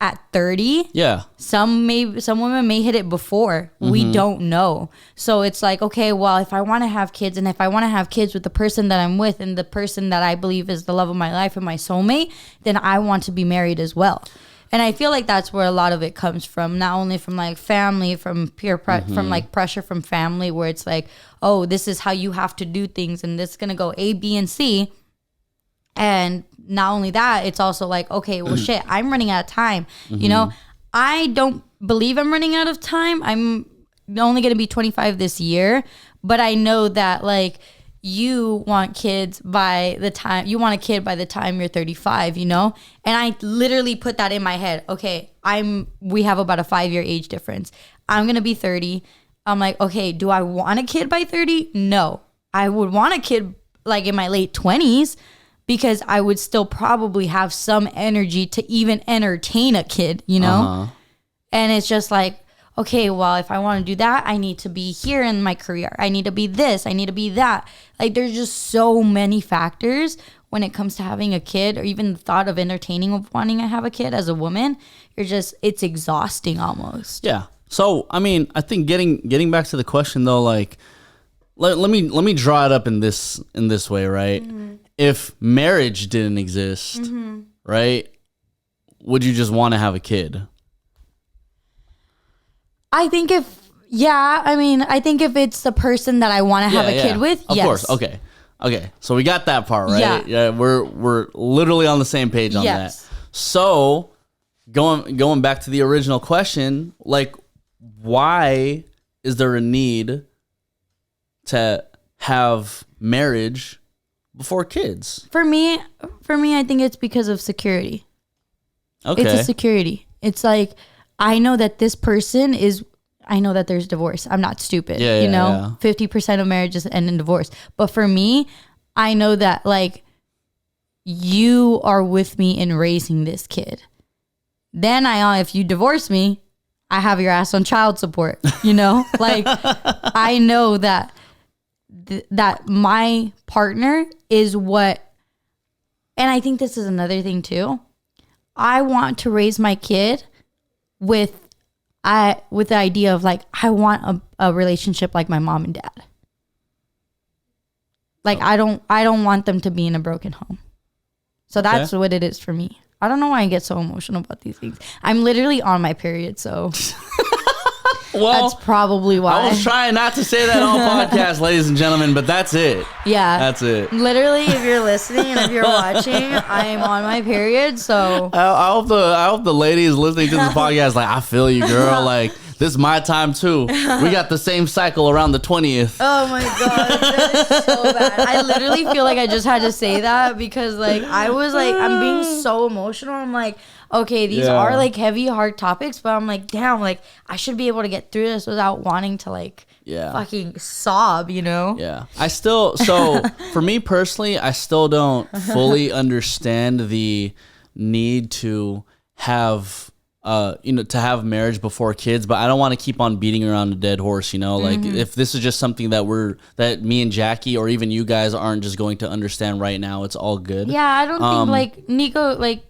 at 30. Yeah. Some women may hit it before. We don't know. So it's like, okay, well, if I want to have kids, and if I want to have kids with the person that I'm with and the person that I believe is the love of my life and my soulmate, then I want to be married as well. And I feel like that's where a lot of it comes from, not only from like family, from peer from like pressure from family, where it's like, oh, this is how you have to do things, and this is going to go A, B, and C. And not only that, it's also like, okay, well, shit, I'm running out of time. You know, I don't believe I'm running out of time. I'm only going to be 25 this year. But I know that, like, you want kids by the time you're 35, you know? And I literally put that in my head. Okay, we have about a 5-year age difference. I'm going to be 30. I'm like, okay, do I want a kid by 30? No. I would want a kid like in my late 20s, because I would still probably have some energy to even entertain a kid, you know? And it's just like, okay, well, if I want to do that, I need to be here in my career. I need to be this. I need to be that. Like, there's just so many factors when it comes to having a kid, or even the thought of entertaining of wanting to have a kid as a woman. It's exhausting almost. Yeah. So, I mean, I think getting back to the question though, like, let me draw it up in this way, right? If marriage didn't exist, right, would you just want to have a kid? I think if it's the person that I want to have a kid with, of yes. course, okay. Okay, so we got that part, right? Yeah, we're literally on the same page on that. So, going back to the original question, like, why is there a need to have marriage before kids? For me, I think it's because of security. Okay. It's a security. It's like, I know that this person is, I know that there's divorce. I'm not stupid. Yeah, you know, 50% of marriages end in divorce. But for me, I know that, like, you are with me in raising this kid. Then if you divorce me, I have your ass on child support, you know? Like, I know that that my partner is what, and I think this is another thing too. I want to raise my kid with the idea of, like, I want a relationship like my mom and dad. Like, I don't want them to be in a broken home. So that's what it is for me. I don't know why I get so emotional about these things. I'm literally on my period, so well, that's probably why. I was trying not to say that on podcast, ladies and gentlemen, but that's it. Yeah. That's it. Literally, if you're listening and if you're watching, I am on my period, so I hope the ladies listening to this podcast, like, I feel you, girl. Like, this is my time too. We got the same cycle around the 20th. Oh my God, that is so bad. I literally feel like I just had to say that because, like, I was like, I'm being so emotional. I'm like, okay, these are, like, heavy, hard topics, but I'm like, damn, like, I should be able to get through this without wanting to, like, fucking sob, you know? Yeah. So for me personally, I still don't fully understand the need to have to have marriage before kids, but I don't want to keep on beating around a dead horse, you know? Like, if this is just something that me and Jackie or even you guys aren't just going to understand right now, it's all good. Yeah, I don't think, like, Nico, like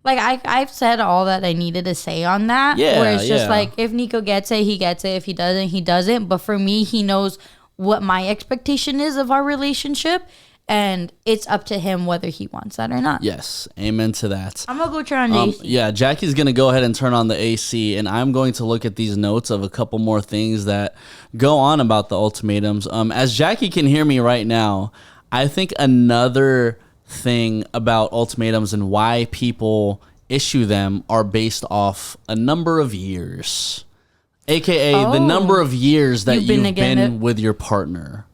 I've said all that I needed to say on that. Yeah, where it's just like, if Nico gets it, he gets it. If he doesn't, he doesn't. But for me, he knows what my expectation is of our relationship. And it's up to him whether he wants that or not. Yes. Amen to that. I'm going to go turn on the AC. Yeah, Jackie's going to go ahead and turn on the AC, and I'm going to look at these notes of a couple more things that go on about the ultimatums. As Jackie can hear me right now, I think another thing about ultimatums and why people issue them are based off a number of years, aka the number of years that you've been with your partner.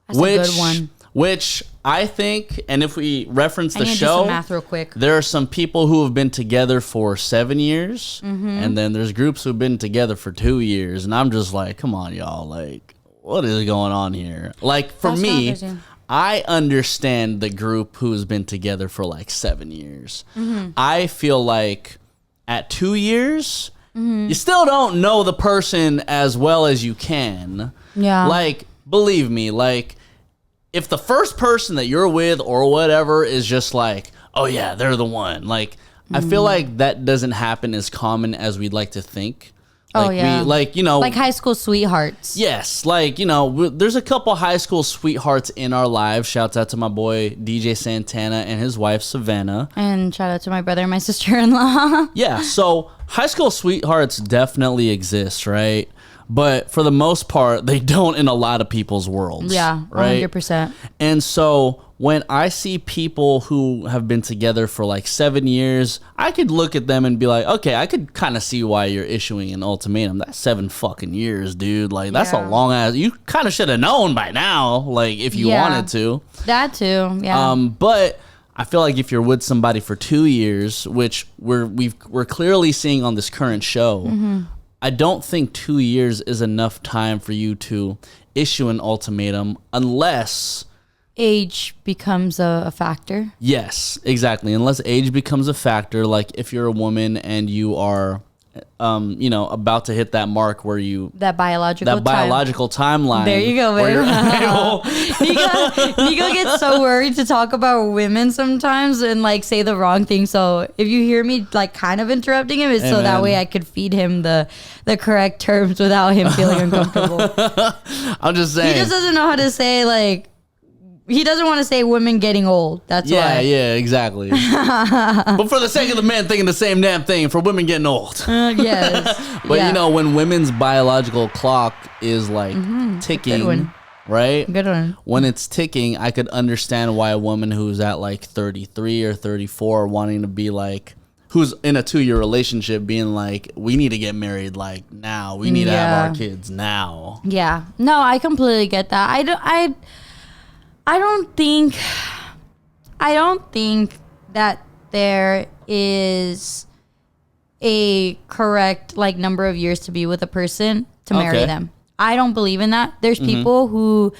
That's a good one. Which I think, and if we reference the show, do some math real quick. There are some people who have been together for 7 years, and then there's groups who've been together for 2 years, and I'm just like, come on, y'all, like, what is going on here? Like, for me, I understand the group who's been together for like 7 years. I feel like at 2 years, you still don't know the person as well as you can. Yeah. Like, believe me, like, if the first person that you're with or whatever is just like, oh yeah, they're the one. Like, I feel like that doesn't happen as common as we'd like to think. Like, like high school sweethearts. Yes. Like, there's a couple high school sweethearts in our lives. Shouts out to my boy, DJ Santana, and his wife, Savannah. And shout out to my brother and my sister-in-law. Yeah. So high school sweethearts definitely exist, right? But for the most part, they don't in a lot of people's worlds. Yeah, right? 100%. And so when I see people who have been together for like 7 years, I could look at them and be like, okay, I could kind of see why you're issuing an ultimatum. That's 7 fucking years, dude. Like, that's a long ass. You kind of should have known by now, like, if you wanted to. That too, yeah. But I feel like if you're with somebody for 2 years, which we're clearly seeing on this current show, I don't think 2 years is enough time for you to issue an ultimatum unless age becomes a factor. Yes, exactly. Unless age becomes a factor, like if you're a woman and you are about to hit that mark where that biological timeline. There you go, babe. Nico gets so worried to talk about women sometimes and like say the wrong thing. So if you hear me like kind of interrupting him, it's so that way I could feed him the correct terms without him feeling uncomfortable. I'm just saying. He just doesn't know how to say like. He doesn't want to say women getting old. That's why. Yeah, exactly. But for the sake of the men thinking the same damn thing, for women getting old. Yes. But when women's biological clock is like ticking, right? Good one. When it's ticking, I could understand why a woman who's at like 33 or 34 wanting to be like, who's in a 2-year relationship being like, we need to get married like now. We need to have our kids now. Yeah. No, I completely get that. I don't think that there is a correct like number of years to be with a person to marry them. I don't believe in that. There's people who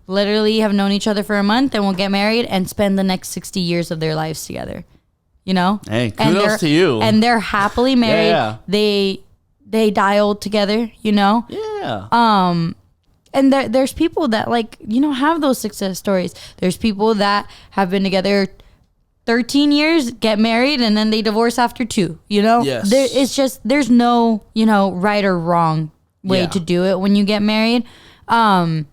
literally have known each other for a month and will get married and spend the next 60 years of their lives together. You know? Hey, kudos to you. And they're happily married. Yeah. They die old together, you know? Yeah. And there's people that like, you know, have those success stories. There's people that have been together 13 years, get married, and then they divorce after 2, you know? Yes. It's just, there's no, you know, right or wrong way to do it when you get married. I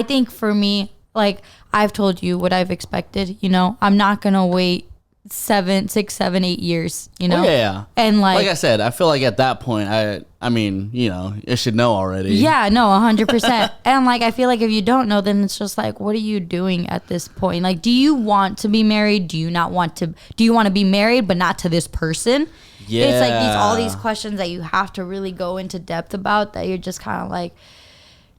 think for me, like I've told you what I've expected, you know, I'm not going to wait 7, 6, 7, 8 years, you know? Yeah. And like I said, I feel like at that point, I mean, you know, you should know already. Yeah, no, 100%. And like, I feel like if you don't know, then it's just like, what are you doing at this point? Like, do you want to be married? Do you not want to? Do you want to be married, but not to this person? Yeah. It's like all these questions that you have to really go into depth about that you're just kind of like,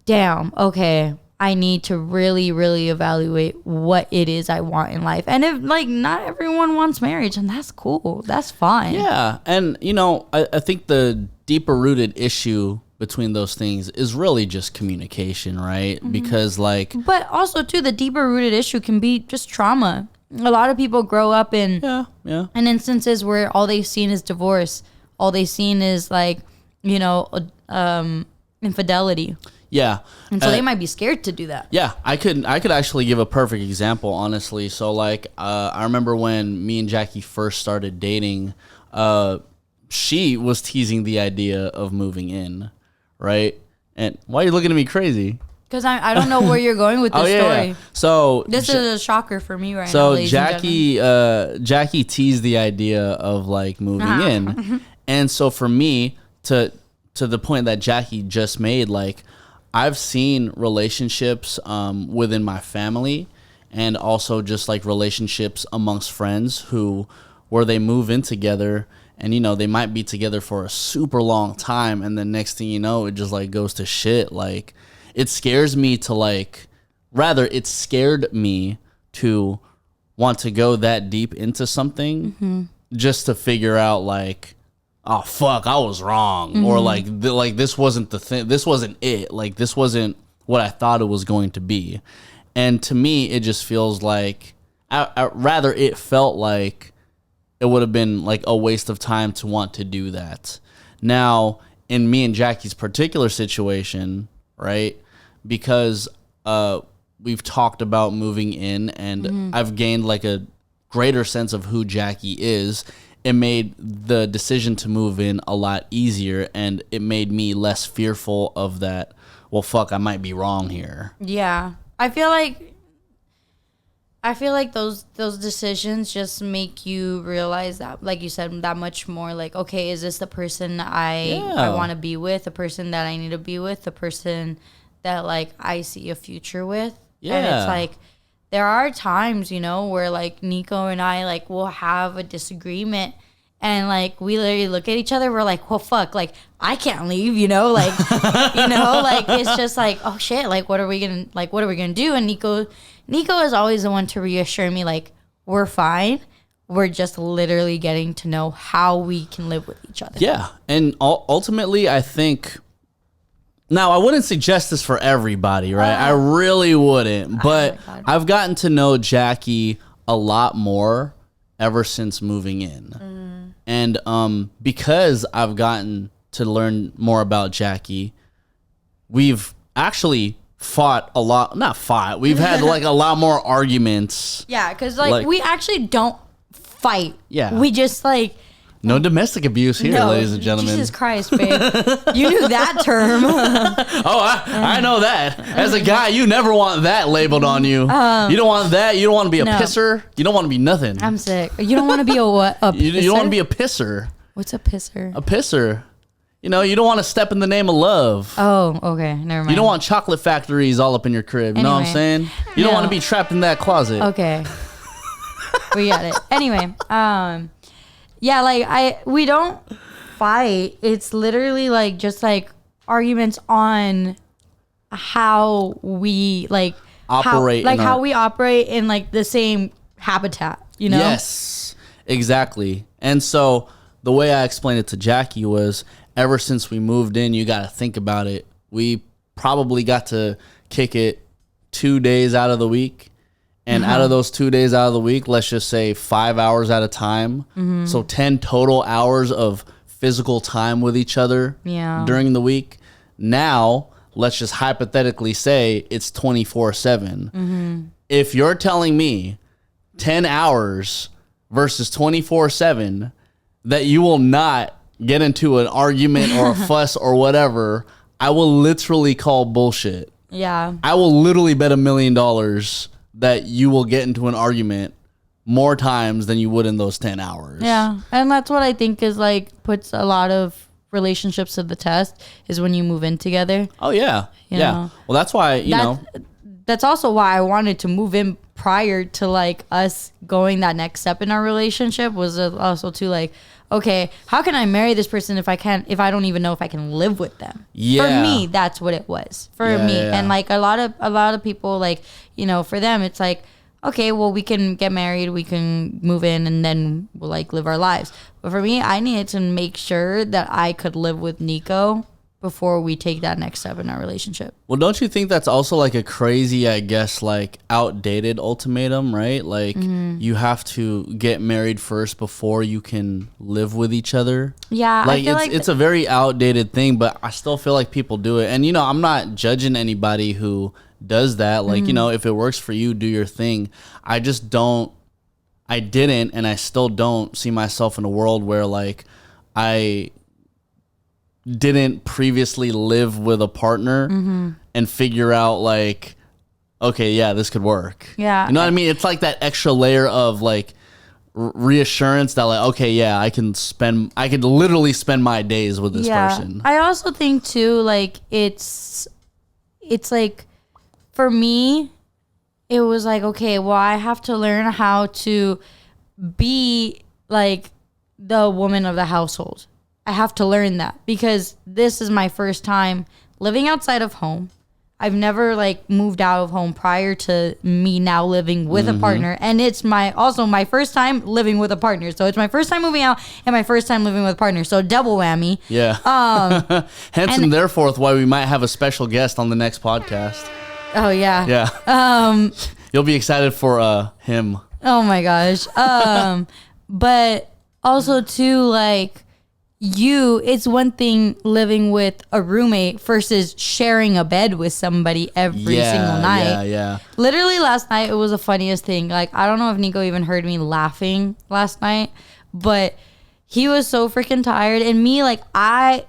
damn, okay, I need to really, really evaluate what it is I want in life. And if like not everyone wants marriage, and that's cool. That's fine. Yeah. And, you know, I think the deeper rooted issue between those things is really just communication, right? Because like... But also, too, the deeper rooted issue can be just trauma. A lot of people grow up in instances where all they've seen is divorce. All they've seen is like, you know, infidelity. Yeah. And so they might be scared to do that. Yeah, I could actually give a perfect example, honestly. So like I remember when me and Jackie first started dating, she was teasing the idea of moving in, right? And why are you looking at me crazy? Because I don't know where you're going with this story. Yeah. So this is a shocker for me right now. So Jackie teased the idea of like moving in. And so for me, to the point that Jackie just made, like I've seen relationships within my family and also just like relationships amongst friends where they move in together and, you know, they might be together for a super long time. And then next thing you know, it just like goes to shit. Like it scares me to it scared me to want to go that deep into something just to figure out like, oh fuck, I was wrong, or like this wasn't the thing, this wasn't it, like this wasn't what I thought it was going to be. And to me, it just feels like rather it felt like it would have been like a waste of time to want to do that. Now, in me and Jackie's particular situation, right, because we've talked about moving in and I've gained like a greater sense of who Jackie is, it made the decision to move in a lot easier, and it made me less fearful of that, well, fuck, I might be wrong here. Yeah. I feel like those decisions just make you realize that, like you said, that much more like, okay, is this the person I want to be with, the person that I need to be with, the person that like I see a future with? Yeah. And it's like, there are times, you know, where like Nico and I like will have a disagreement and like we literally look at each other, we're like, well fuck, like I can't leave, you know, like you know, like it's just like, oh shit, like what are we gonna do? And Nico is always the one to reassure me like, we're fine. We're just literally getting to know how we can live with each other. Yeah. And ultimately I think, now, I wouldn't suggest this for everybody, right? I really wouldn't. But I've gotten to know Jackie a lot more ever since moving in. And because I've gotten to learn more about Jackie, we've actually fought a lot. Not fought. We've had like a lot more arguments. Yeah, because like we actually don't fight. Yeah. We just like... No domestic abuse here, ladies and gentlemen. Jesus Christ, babe. You knew that term. I know that. As a guy, you never want that labeled on you. You don't want that. You don't want to be a pisser. You don't want to be nothing. I'm sick. You don't want to be a what? A pisser? You don't want to be a pisser. What's a pisser? A pisser. You know, you don't want to step in the name of love. Oh, okay. Never mind. You don't want chocolate factories all up in your crib. You know what I'm saying? You don't want to be trapped in that closet. Okay. We got it. Anyway, yeah, like we don't fight. It's literally like just like arguments on how we like operate, how we operate in like the same habitat, you know? Yes, exactly. And so the way I explained it to Jackie was, ever since we moved in, you got to think about it. We probably got to kick it 2 days out of the week. And out of those 2 days out of the week, let's just say 5 hours at a time. Mm-hmm. So 10 total hours of physical time with each other during the week. Now, let's just hypothetically say it's 24/7. Mm-hmm. If you're telling me 10 hours versus 24/7 that you will not get into an argument or a fuss or whatever, I will literally call bullshit. Yeah. I will literally bet $1 million that you will get into an argument more times than you would in those 10 hours. Yeah. And that's what I think is like puts a lot of relationships to the test is when you move in together. Oh, yeah. Yeah. Well, that's why, you know. That's also why I wanted to move in prior to like us going that next step in our relationship was also to like, okay, how can I marry this person if I don't even know if I can live with them? Yeah. For me, that's what it was for me. Yeah. And like a lot of people, like, you know, for them, it's like, okay, well, we can get married, we can move in, and then we'll like live our lives. But for me, I needed to make sure that I could live with Nico before we take that next step in our relationship. Well, don't you think that's also like a crazy, I guess, like outdated ultimatum, right? Like you have to get married first before you can live with each other. Yeah, like it's a very outdated thing, but I still feel like people do it. And you know, I'm not judging anybody who does that. Like, you know, if it works for you, do your thing. I didn't, and I still don't see myself in a world where like I didn't previously live with a partner and figure out like, okay, yeah, this could work. Yeah. You know what I mean? It's like that extra layer of like reassurance that like, okay, yeah, I could literally spend my days with this person. I also think too, like it's like for me, it was like, okay, well, I have to learn how to be like the woman of the household. I have to learn that because this is my first time living outside of home. I've never like moved out of home prior to me now living with a partner. And it's my first time living with a partner. So it's my first time moving out and my first time living with a partner. So double whammy. Yeah. Hence and therefore why we might have a special guest on the next podcast. Oh yeah. Yeah. You'll be excited for him. Oh my gosh. But also too, like, it's one thing living with a roommate versus sharing a bed with somebody every single night. Yeah. Literally last night, it was the funniest thing. Like, I don't know if Nico even heard me laughing last night, but he was so freaking tired. And me, like, I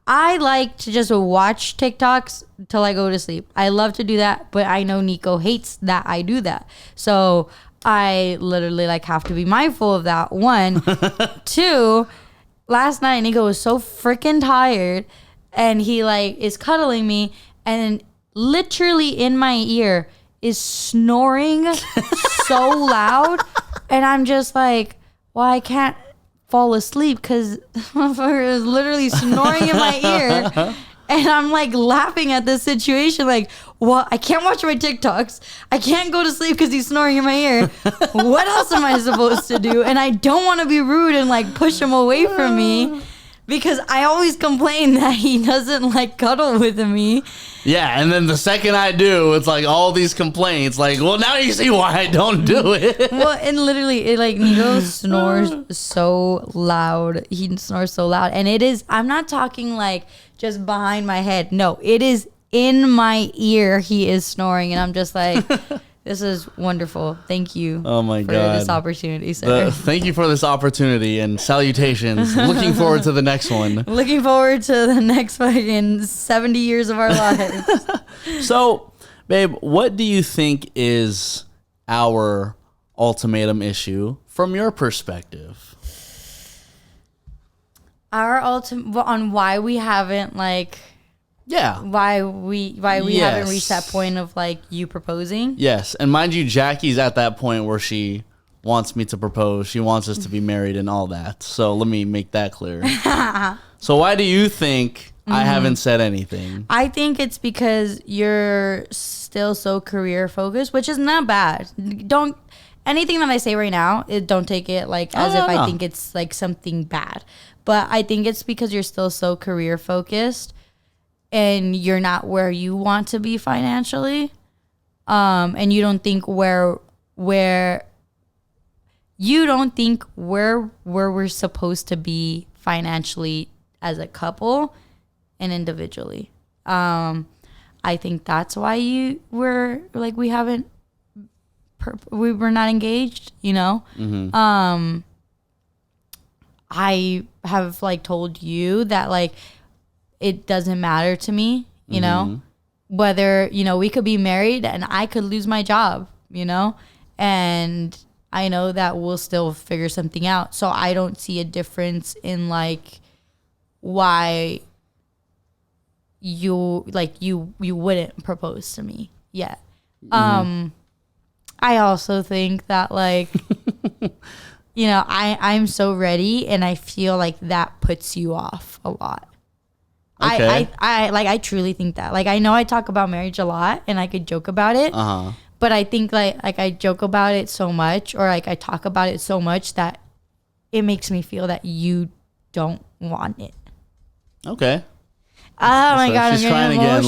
like to just watch TikToks till I go to sleep. I love to do that, but I know Nico hates that I do that. So I literally like have to be mindful of that. One. Two, last night, Nico was so freaking tired and he like is cuddling me and literally in my ear is snoring so loud. And I'm just like, well, I can't fall asleep because motherfucker is literally snoring in my ear. And I'm like laughing at this situation, like, well, I can't watch my TikToks. I can't go to sleep because he's snoring in my ear. What else am I supposed to do? And I don't want to be rude and like push him away from me because I always complain that he doesn't like cuddle with me. Yeah, and then the second I do, it's like all these complaints. Like, well, now you see why I don't do it. Well, and literally, it like Nico snores so loud. He snores so loud, and it is. I'm not talking like just behind my head. No, it is in my ear. He is snoring, and I'm just like, this is wonderful. Thank you. Oh my for God. this opportunity, sir. Thank you for this opportunity and salutations. Looking forward to the next one. Looking forward to the next fucking 70 years of our lives. So, babe, what do you think is our ultimatum issue from your perspective? Our ultimate on why we haven't like. Yeah. Why we haven't reached that point of like you proposing? Yes. And mind you, Jackie's at that point where she wants me to propose. She wants us to be married and all that. So let me make that clear. So why do you think I haven't said anything? I think it's because you're still so career focused, which is not bad. Don't anything that I say right now, don't take it like as if I think it's like something bad. But I think it's because you're still so career focused. And you're not where you want to be financially, and you don't think where we're supposed to be financially as a couple and individually. I think that's why we were not engaged. You know, I have like told you that like. It doesn't matter to me, you know, whether, you know, we could be married and I could lose my job, you know, and I know that we'll still figure something out. So I don't see a difference in like why you wouldn't propose to me yet. I also think that like, you know, I'm so ready and I feel like that puts you off a lot. Okay. I truly think that. Like, I know I talk about marriage a lot and I could joke about it. But I think like I joke about it so much or like I talk about it so much that it makes me feel that you don't want it. Okay. Oh my God, she's crying again.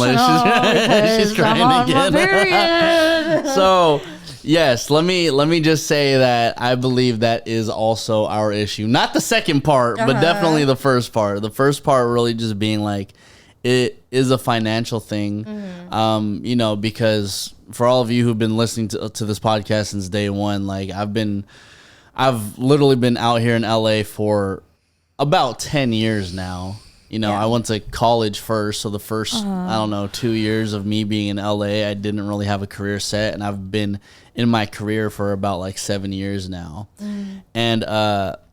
She's crying again. So, yes, let me just say that I believe that is also our issue. Not the second part, but definitely the first part. The first part really just being like, it is a financial thing. You know, because for all of you who've been listening to this podcast since day one, like I've literally been out here in LA for about 10 years now. You know, I went to college first, so the first, 2 years of me being in LA, I didn't really have a career set, and I've been in my career for about like 7 years now. And,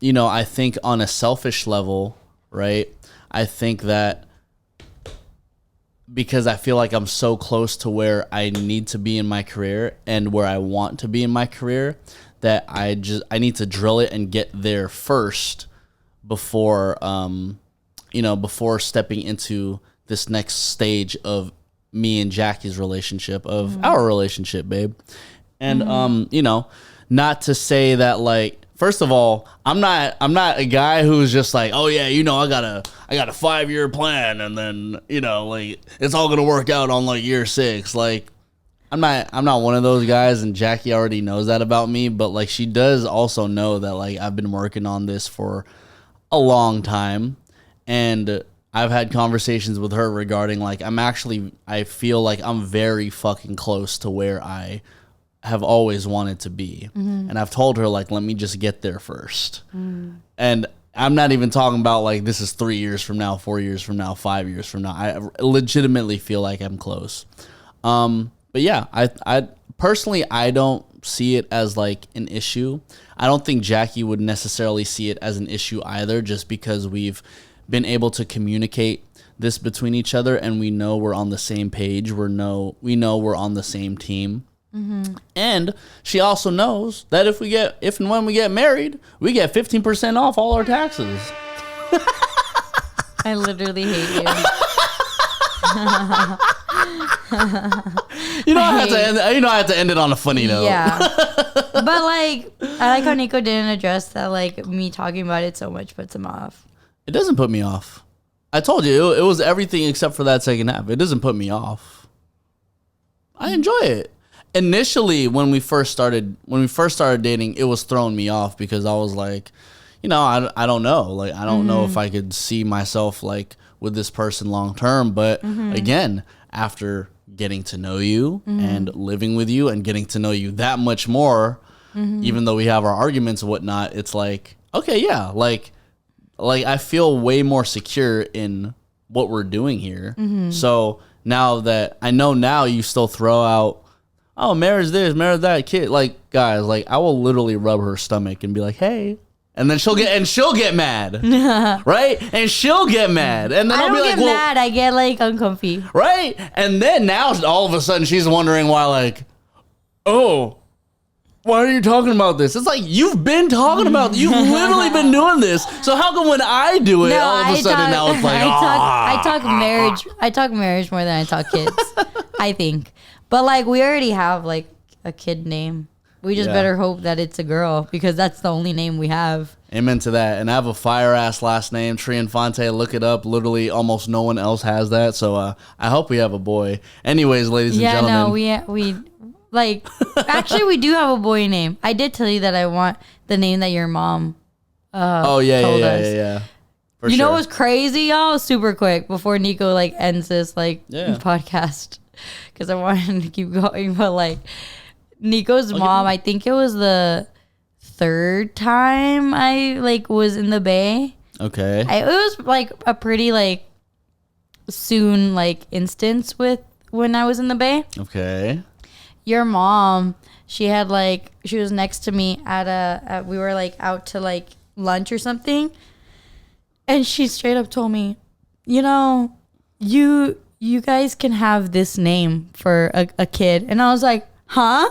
you know, I think on a selfish level, right, I think that because I feel like I'm so close to where I need to be in my career and where I want to be in my career, that I need to drill it and get there first before, you know, before stepping into this next stage of me and Jackie's relationship, of our relationship, babe. And, you know, not to say that like, first of all, I'm not a guy who's just like, oh yeah, you know, I got a 5-year plan and then, you know, like it's all going to work out on like year 6. Like I'm not one of those guys, and Jackie already knows that about me, but like she does also know that like I've been working on this for a long time. And I've had conversations with her regarding like I feel like I'm very fucking close to where I have always wanted to be. And I've told her like, let me just get there first. And I'm not even talking about like this is 3 years from now, 4 years from now, 5 years from now. I legitimately feel like I'm close. But yeah, I personally, I don't see it as like an issue. I don't think Jackie would necessarily see it as an issue either, just because we've been able to communicate this between each other, and we know we're on the same page. We know we're on the same team. And she also knows that if and when we get married, we get 15% off all our taxes. I literally hate you. I had to end it on a funny note. Yeah. But like, I like how Nico didn't address that. Like me talking about it so much puts him off. It doesn't put me off. I told you it was everything except for that second half. It doesn't put me off. I enjoy it. Initially, when we first started dating, it was throwing me off because I was like, you know, I don't know. Like, I don't know if I could see myself like with this person long term. But again, after getting to know you and living with you and getting to know you that much more, even though we have our arguments and whatnot, it's like, okay, yeah, like I feel way more secure in what we're doing here. So now that I know, now you still throw out, oh, marriage this, marriage that, kid. Like, guys, like I will literally rub her stomach and be like, hey, And then she'll get mad, right? And she'll get mad, and then I I'll don't be like, get mad. I get like uncomfy, right? And then now all of a sudden she's wondering why, like, oh, why are you talking about this? It's like, you've been talking about, you've literally been doing this. So how come when I do it, all of a sudden now it's like, I talk marriage more than I talk kids. I think, but like we already have like a kid name. We just better hope that it's a girl because that's the only name we have. Amen to that. And I have a fire-ass last name, Trianfante. Look it up. Literally almost no one else has that. So I hope we have a boy. Anyways, ladies and gentlemen. Yeah, no, we like, actually we do have a boy name. I did tell you that I want the name that your mom told us. Yeah. You know what's crazy, y'all? Super quick before Nico like ends this podcast because I want him to keep going. But like, Nico's mom, I think it was the third time I like was in the Bay. Okay. It was like a pretty like soon like instance with when I was in the Bay. Okay. Your mom, she was next to me at we were like out to like lunch or something, and she straight up told me, you know, you guys can have this name for a kid. And I was like, huh?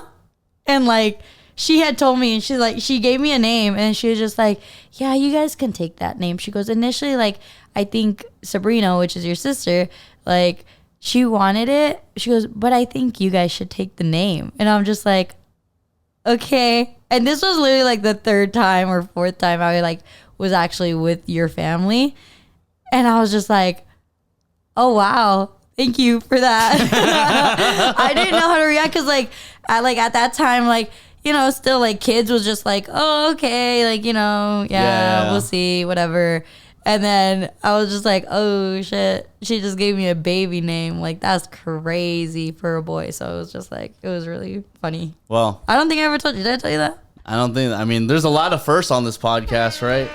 And like she had told me, and she's like, she gave me a name, and she was just like, yeah, you guys can take that name. She goes, initially, like, I think Sabrina, which is your sister, like, she wanted it. She goes, but I think you guys should take the name. And I'm just like, okay. And this was literally like the third time or fourth time I like was actually with your family. And I was just like, oh, wow. Thank you for that. I didn't know how to react because like at that time, like, you know, still like kids was just like, oh, okay. Like, you know, yeah, we'll see, whatever. And then I was just like, oh shit, she just gave me a baby name. Like, that's crazy for a boy. So it was just like, it was really funny. Well, I don't think I ever told you. Did I tell you that? I mean, there's a lot of firsts on this podcast, right?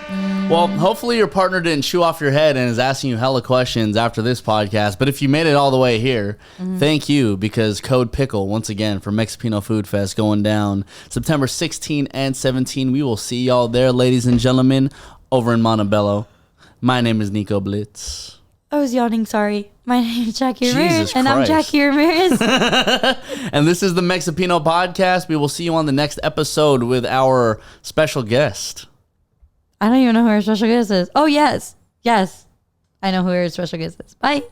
Well, hopefully your partner didn't chew off your head and is asking you hella questions after this podcast. But if you made it all the way here, thank you, because Code Pickle, once again, for Mexipino Food Fest going down September 16 and 17. We will see y'all there, ladies and gentlemen, over in Montebello. My name is Nico Blitz. I was yawning, sorry. My name is Jackie Ramirez. Jesus and I'm Christ. Jackie Ramirez. And this is the Mexipino Podcast. We will see you on the next episode with our special guest. I don't even know who our special guest is. Oh, yes. Yes. I know who our special guest is. Bye.